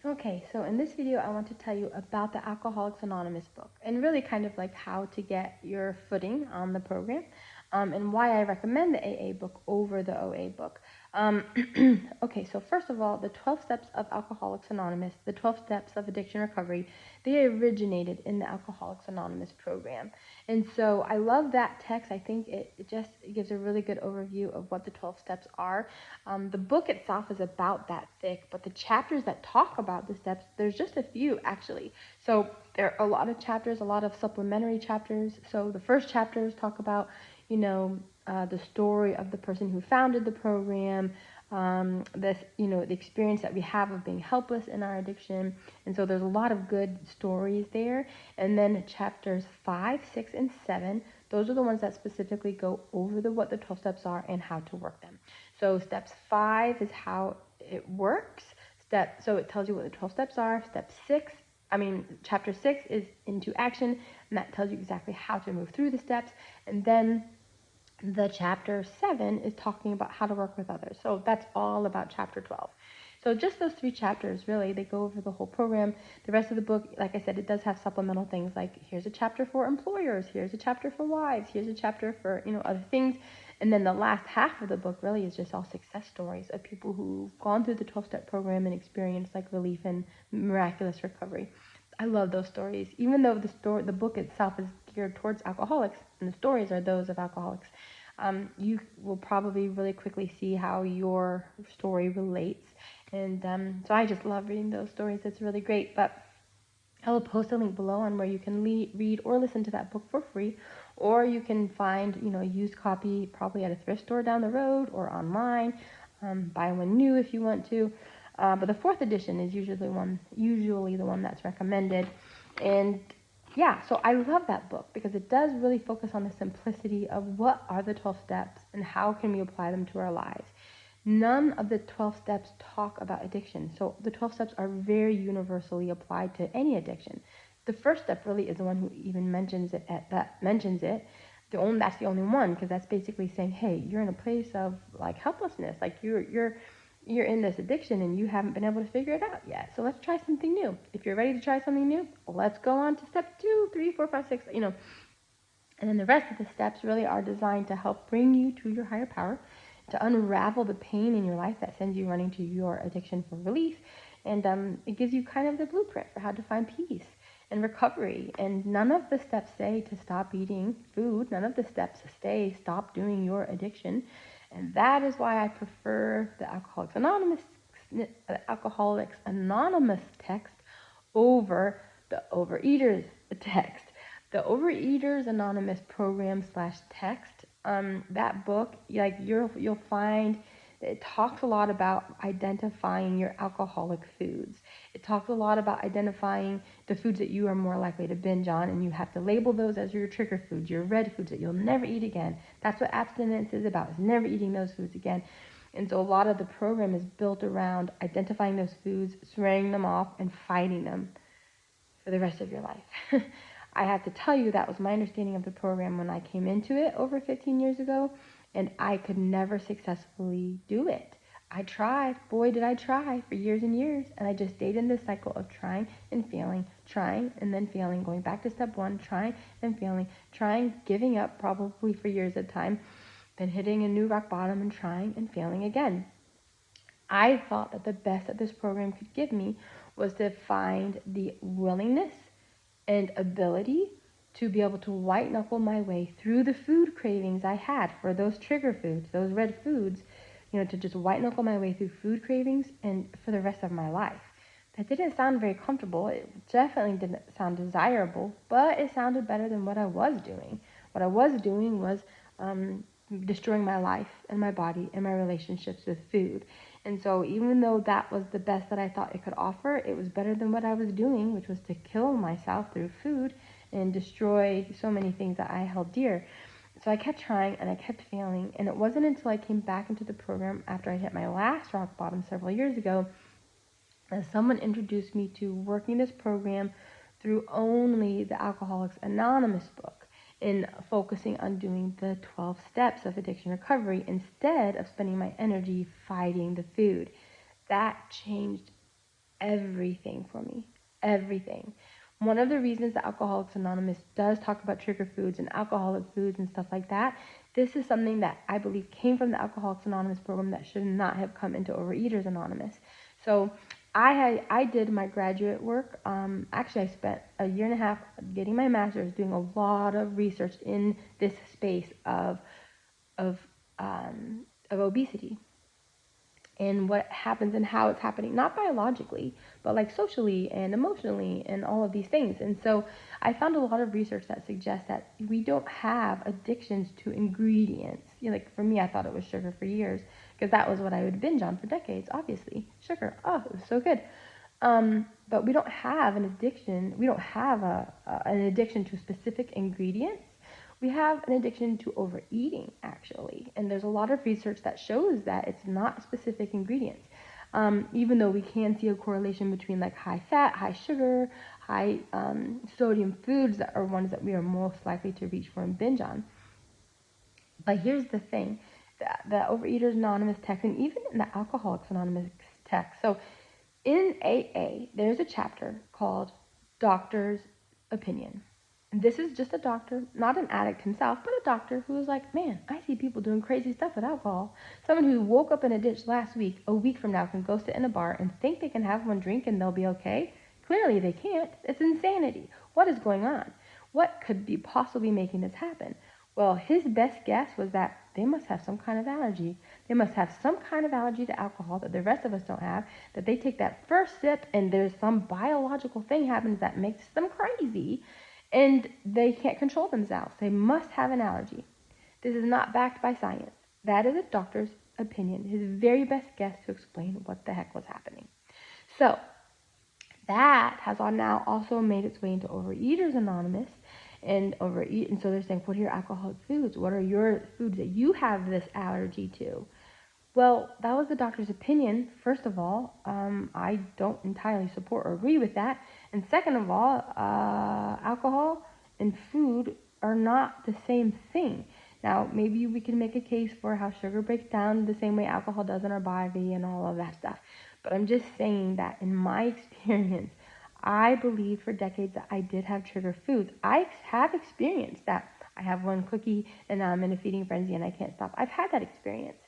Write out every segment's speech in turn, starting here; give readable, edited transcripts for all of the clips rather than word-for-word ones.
Okay, so in this video, I want to tell you about the Alcoholics Anonymous book and really kind of like how to get your footing on the program, and why I recommend the AA book over the OA book. Okay, so first of all, the 12 steps of Alcoholics Anonymous, the 12 steps of addiction recovery, they originated in the Alcoholics Anonymous program. And so I love that text. I think it just gives a really good overview of what the 12 steps are. The book itself is about that thick, but the chapters that talk about the steps, there's just a few actually. So there are a lot of chapters, a lot of supplementary chapters. So the first chapters talk about, the story of the person who founded the program, the experience that we have of being helpless in our addiction. And so there's a lot of good stories there. And then chapters 5, 6, and 7, those are the ones that specifically go over what the 12 steps are and how to work them. So steps 5 is how it works. So it tells you what the 12 steps are. Chapter 6 is into action, and that tells you exactly how to move through the steps. And then the chapter 7 is talking about how to work with others. So that's all about chapter 12. So just those 3 chapters, really, they go over the whole program. The rest of the book, like I said, it does have supplemental things like here's a chapter for employers, here's a chapter for wives, here's a chapter for, other things. And then the last half of the book really is just all success stories of people who've gone through the 12-step program and experienced like relief and miraculous recovery. I love those stories, even though the book itself is geared towards alcoholics, and the stories are those of alcoholics. You will probably really quickly see how your story relates, and so I just love reading those stories. It's really great. But I will post a link below on where you can read or listen to that book for free, or you can find a used copy probably at a thrift store down the road or online. Buy one new if you want to. But the 4th edition is usually the one that's recommended. And yeah, so I love that book because it does really focus on the simplicity of what are the 12 steps and how can we apply them to our lives. None of the 12 steps talk about addiction. So the 12 steps are very universally applied to any addiction. The first step really is the one who even mentions it. That's the only one, because that's basically saying, hey, you're in a place of like helplessness, like you're in this addiction and you haven't been able to figure it out yet. So let's try something new. If you're ready to try something new, let's go on to step 2, 3, 4, 5, 6. And then the rest of the steps really are designed to help bring you to your higher power, to unravel the pain in your life that sends you running to your addiction for relief. And it gives you kind of the blueprint for how to find peace and recovery. And none of the steps say to stop eating food. None of the steps say stop doing your addiction. And that is why I prefer the Alcoholics Anonymous text over the Overeaters text. The Overeaters Anonymous program / text, that book, like you'll find it talks a lot about identifying your alcoholic foods. It talks a lot about identifying the foods that you are more likely to binge on, and you have to label those as your trigger foods, your red foods that you'll never eat again. That's what abstinence is about, is never eating those foods again. And so a lot of the program is built around identifying those foods, swearing them off, and fighting them for the rest of your life. I have to tell you, that was my understanding of the program when I came into it over 15 years ago, and I could never successfully do it. I tried, boy did I try, for years and years, and I just stayed in this cycle of trying and failing, trying and then failing, going back to step 1, trying and failing, trying, giving up probably for years at a time, then hitting a new rock bottom and trying and failing again. I thought that the best that this program could give me was to find the willingness and ability to be able to white knuckle my way through the food cravings I had for those trigger foods, those red foods, to just white knuckle my way through food cravings and for the rest of my life. That didn't sound very comfortable. It definitely didn't sound desirable, but it sounded better than what I was doing. What I was doing was destroying my life and my body and my relationships with food. And so even though that was the best that I thought it could offer, it was better than what I was doing, which was to kill myself through food and destroy so many things that I held dear. So I kept trying and I kept failing. And it wasn't until I came back into the program after I hit my last rock bottom several years ago that someone introduced me to working this program through only the Alcoholics Anonymous book, in focusing on doing the 12 steps of addiction recovery instead of spending my energy fighting the food. That changed everything for me. Everything. One of the reasons that Alcoholics Anonymous does talk about trigger foods and alcoholic foods and stuff like that, this is something that I believe came from the Alcoholics Anonymous program that should not have come into Overeaters Anonymous. So I did my graduate work. Actually, I spent a year and a half getting my master's, doing a lot of research in this space of of obesity and what happens and how it's happening, not biologically, but like socially and emotionally and all of these things. And so I found a lot of research that suggests that we don't have addictions to ingredients. Like for me, I thought it was sugar for years because that was what I would binge on for decades, obviously. Sugar, oh, it was so good. But we don't have an addiction. We don't have an addiction to specific ingredients. We have an addiction to overeating, actually. And there's a lot of research that shows that it's not specific ingredients. Even though we can see a correlation between like high fat, high sugar, high sodium foods that are ones that we are most likely to reach for and binge on. But here's the thing, the Overeaters Anonymous text, and even in the Alcoholics Anonymous text. So in AA, there's a chapter called Doctor's Opinion. And this is just a doctor, not an addict himself, but a doctor who was like, man, I see people doing crazy stuff with alcohol. Someone who woke up in a ditch last week, a week from now, can go sit in a bar and think they can have one drink and they'll be okay. Clearly they can't. It's insanity. What is going on? What could be possibly making this happen? Well, his best guess was that they must have some kind of allergy. They must have some kind of allergy to alcohol that the rest of us don't have, that they take that first sip and there's some biological thing happens that makes them crazy and they can't control themselves. They must have an allergy. This is not backed by science. That is a doctor's opinion, his very best guess to explain what the heck was happening. So that has now also made its way into Overeaters Anonymous. And so they're saying, what are your alcoholic foods? What are your foods that you have this allergy to? Well, that was the doctor's opinion. First of all, I don't entirely support or agree with that. And second of all, alcohol and food are not the same thing. Now, maybe we can make a case for how sugar breaks down the same way alcohol does in our body and all of that stuff. But I'm just saying that in my experience, I believe for decades that I did have trigger foods. I have experienced that. I have one cookie and now I'm in a feeding frenzy and I can't stop. I've had that experience.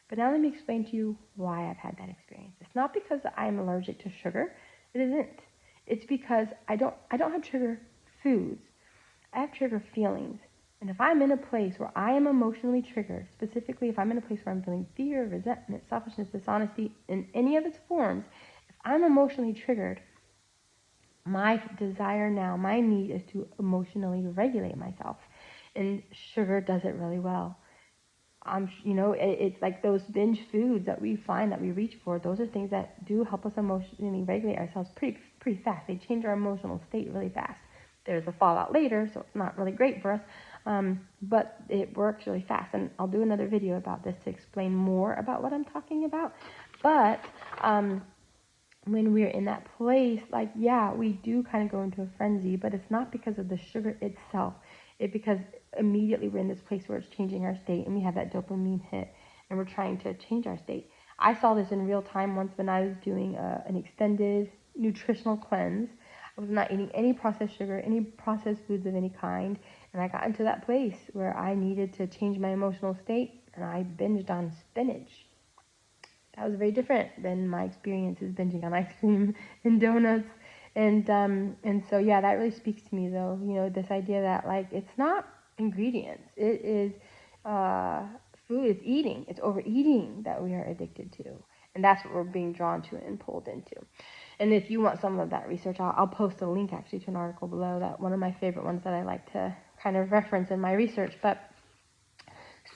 But now let me explain to you why I've had that experience. It's not because I'm allergic to sugar. It isn't. It's because I don't have trigger foods. I have trigger feelings. And if I'm in a place where I am emotionally triggered, specifically if I'm in a place where I'm feeling fear, resentment, selfishness, dishonesty, in any of its forms, if I'm emotionally triggered, my desire now, my need is to emotionally regulate myself. And sugar does it really well. It's like those binge foods that we find that we reach for. Those are things that do help us emotionally regulate ourselves pretty fast. They change our emotional state really fast. There's a fallout later, so it's not really great for us, but it works really fast. And I'll do another video about this to explain more about what I'm talking about. But when we're in that place, like, yeah, we do kind of go into a frenzy, but it's not because of the sugar itself. It's because immediately we're in this place where it's changing our state and we have that dopamine hit and we're trying to change our state. I saw this in real time once when I was doing an extended nutritional cleanse. I was not eating any processed sugar, any processed foods of any kind, and I got into that place where I needed to change my emotional state, and I binged on spinach. That was very different than my experiences binging on ice cream and donuts. And so, yeah, that really speaks to me, though. This idea that, like, it's not ingredients. It is food. It's eating. It's overeating that we are addicted to. And that's what we're being drawn to and pulled into. And if you want some of that research, I'll post a link, actually, to an article below, that one of my favorite ones that I like to kind of reference in my research.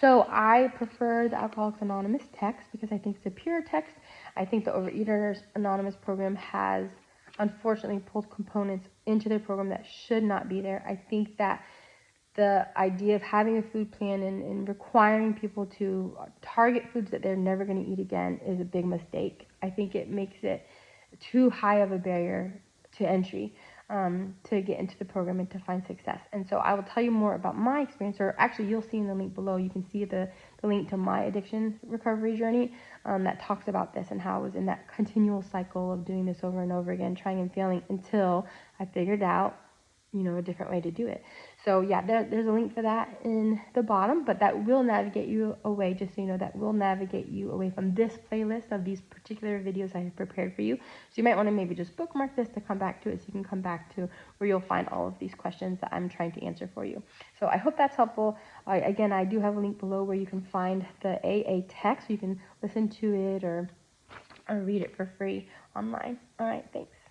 So I prefer the Alcoholics Anonymous text because I think it's a pure text. I think the Overeaters Anonymous program has, unfortunately, pulled components into their program that should not be there. I think that the idea of having a food plan and requiring people to target foods that they're never going to eat again is a big mistake. I think it makes it too high of a barrier to entry. to get into the program and to find success. And so I will tell you more about my experience, or actually you'll see in the link below, you can see the link to my addiction recovery journey that talks about this and how I was in that continual cycle of doing this over and over again, trying and failing until I figured out, a different way to do it. So yeah, there's a link for that in the bottom, but that will navigate you away, just so you know, that will navigate you away from this playlist of these particular videos I have prepared for you. So you might want to maybe just bookmark this to come back to it, so you can come back to where you'll find all of these questions that I'm trying to answer for you. So I hope that's helpful. Again, I do have a link below where you can find the AA text, so you can listen to it or read it for free online. All right, thanks.